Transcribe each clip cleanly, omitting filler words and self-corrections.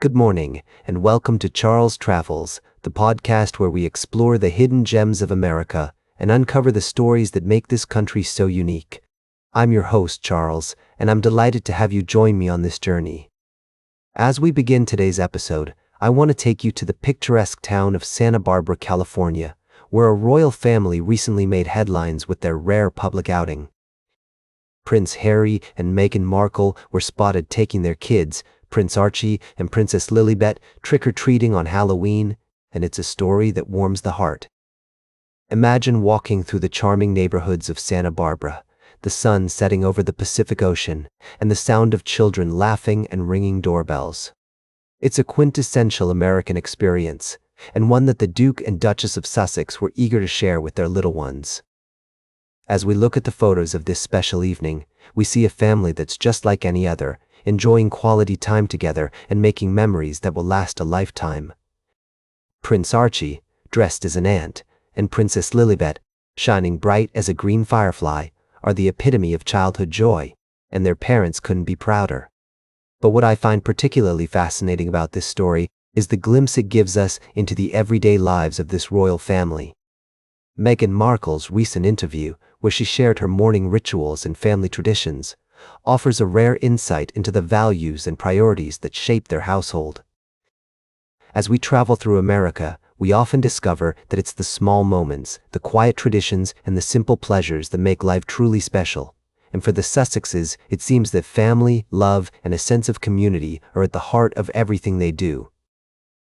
Good morning, and welcome to Charles Travels, the podcast where we explore the hidden gems of America and uncover the stories that make this country so unique. I'm your host, Charles, and I'm delighted to have you join me on this journey. As we begin today's episode, I want to take you to the picturesque town of Santa Barbara, California, where a royal family recently made headlines with their rare public outing. Prince Harry and Meghan Markle were spotted taking their kids, Prince Archie and Princess Lilibet, trick-or-treating on Halloween, and it's a story that warms the heart. Imagine walking through the charming neighborhoods of Santa Barbara, the sun setting over the Pacific Ocean, and the sound of children laughing and ringing doorbells. It's a quintessential American experience, and one that the Duke and Duchess of Sussex were eager to share with their little ones. As we look at the photos of this special evening, we see a family that's just like any other, enjoying quality time together and making memories that will last a lifetime. Prince Archie, dressed as an ant, and Princess Lilibet, shining bright as a green firefly, are the epitome of childhood joy, and their parents couldn't be prouder. But what I find particularly fascinating about this story is the glimpse it gives us into the everyday lives of this royal family. Meghan Markle's recent interview, where she shared her morning rituals and family traditions, offers a rare insight into the values and priorities that shape their household. As we travel through America, we often discover that it's the small moments, the quiet traditions, and the simple pleasures that make life truly special. And for the Sussexes, it seems that family, love, and a sense of community are at the heart of everything they do.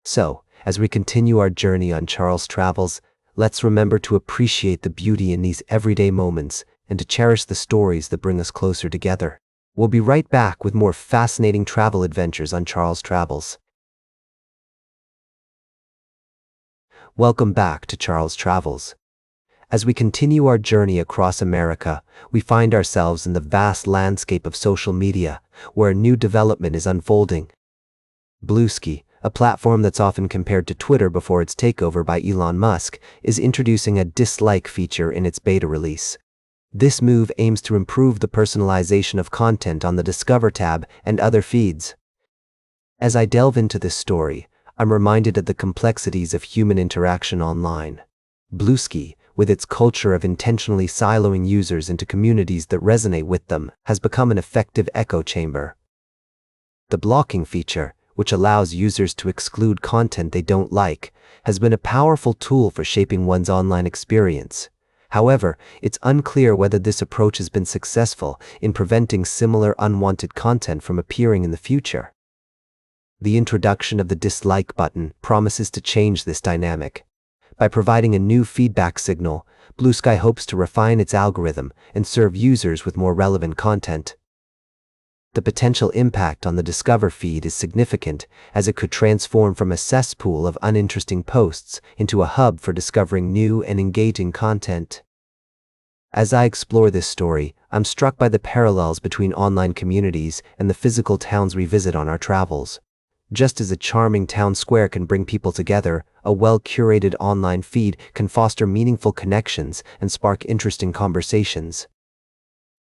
So, as we continue our journey on Charles Travels, let's remember to appreciate the beauty in these everyday moments and to cherish the stories that bring us closer together. We'll be right back with more fascinating travel adventures on Charles Travels. Welcome back to Charles Travels. As we continue our journey across America, we find ourselves in the vast landscape of social media, where a new development is unfolding. Bluesky, a platform that's often compared to Twitter before its takeover by Elon Musk, is introducing a dislike feature in its beta release. This move aims to improve the personalization of content on the Discover tab and other feeds. As I delve into this story, I'm reminded of the complexities of human interaction online. Bluesky, with its culture of intentionally siloing users into communities that resonate with them, has become an effective echo chamber. The blocking feature, which allows users to exclude content they don't like, has been a powerful tool for shaping one's online experience. However, it's unclear whether this approach has been successful in preventing similar unwanted content from appearing in the future. The introduction of the dislike button promises to change this dynamic. By providing a new feedback signal, Bluesky hopes to refine its algorithm and serve users with more relevant content. The potential impact on the Discover feed is significant, as it could transform from a cesspool of uninteresting posts into a hub for discovering new and engaging content. As I explore this story, I'm struck by the parallels between online communities and the physical towns we visit on our travels. Just as a charming town square can bring people together, a well-curated online feed can foster meaningful connections and spark interesting conversations.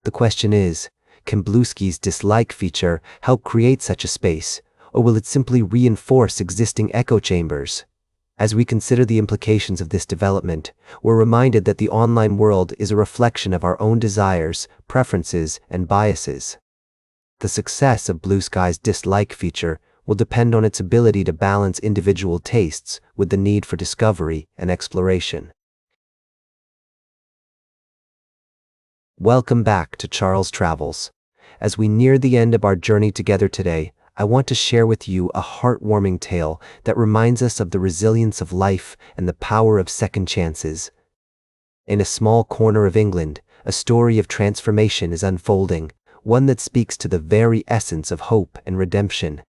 The question is, can Bluesky's dislike feature help create such a space, or will it simply reinforce existing echo chambers? As we consider the implications of this development, we're reminded that the online world is a reflection of our own desires, preferences, and biases. The success of Bluesky's dislike feature will depend on its ability to balance individual tastes with the need for discovery and exploration. Welcome back to Charles Travels. As we near the end of our journey together today, I want to share with you a heartwarming tale that reminds us of the resilience of life and the power of second chances. In a small corner of England, a story of transformation is unfolding, one that speaks to the very essence of hope and redemption.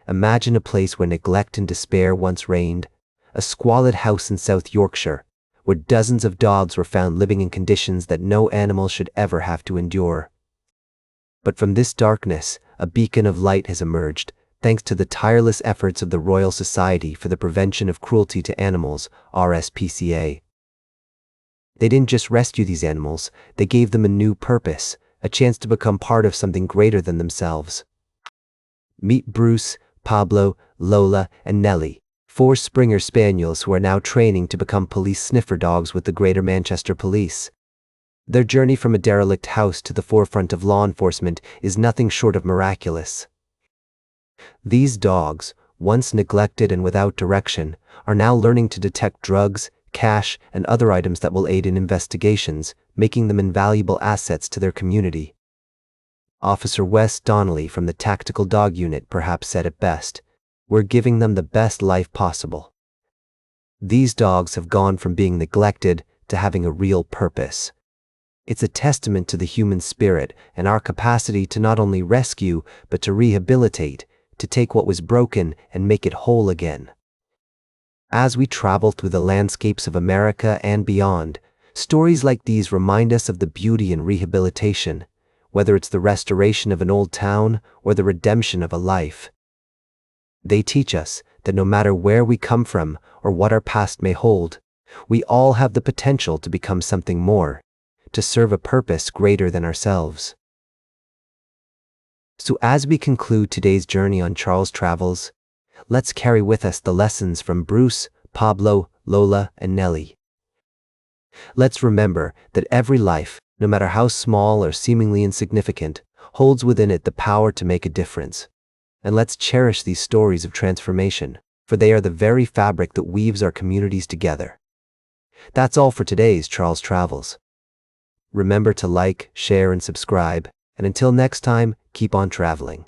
Imagine a place where neglect and despair once reigned, a squalid house in South Yorkshire, where dozens of dogs were found living in conditions that no animal should ever have to endure. But from this darkness, a beacon of light has emerged, thanks to the tireless efforts of the Royal Society for the Prevention of Cruelty to Animals, RSPCA. They didn't just rescue these animals, they gave them a new purpose, a chance to become part of something greater than themselves. Meet Bruce, Pablo, Lola, and Nellie, 4 Springer Spaniels who are now training to become police sniffer dogs with the Greater Manchester Police. Their journey from a derelict house to the forefront of law enforcement is nothing short of miraculous. These dogs, once neglected and without direction, are now learning to detect drugs, cash, and other items that will aid in investigations, making them invaluable assets to their community. Officer Wes Donnelly from the Tactical Dog Unit perhaps said it best: "We're giving them the best life possible." These dogs have gone from being neglected to having a real purpose. It's a testament to the human spirit and our capacity to not only rescue, but to rehabilitate, to take what was broken and make it whole again. As we travel through the landscapes of America and beyond, stories like these remind us of the beauty in rehabilitation, whether it's the restoration of an old town or the redemption of a life. They teach us that no matter where we come from or what our past may hold, we all have the potential to become something more, to serve a purpose greater than ourselves. So as we conclude today's journey on Charles Travels, let's carry with us the lessons from Bruce, Pablo, Lola, and Nellie. Let's remember that every life, no matter how small or seemingly insignificant, holds within it the power to make a difference. And let's cherish these stories of transformation, for they are the very fabric that weaves our communities together. That's all for today's Charles Travels. Remember to like, share, and subscribe, and until next time, keep on traveling.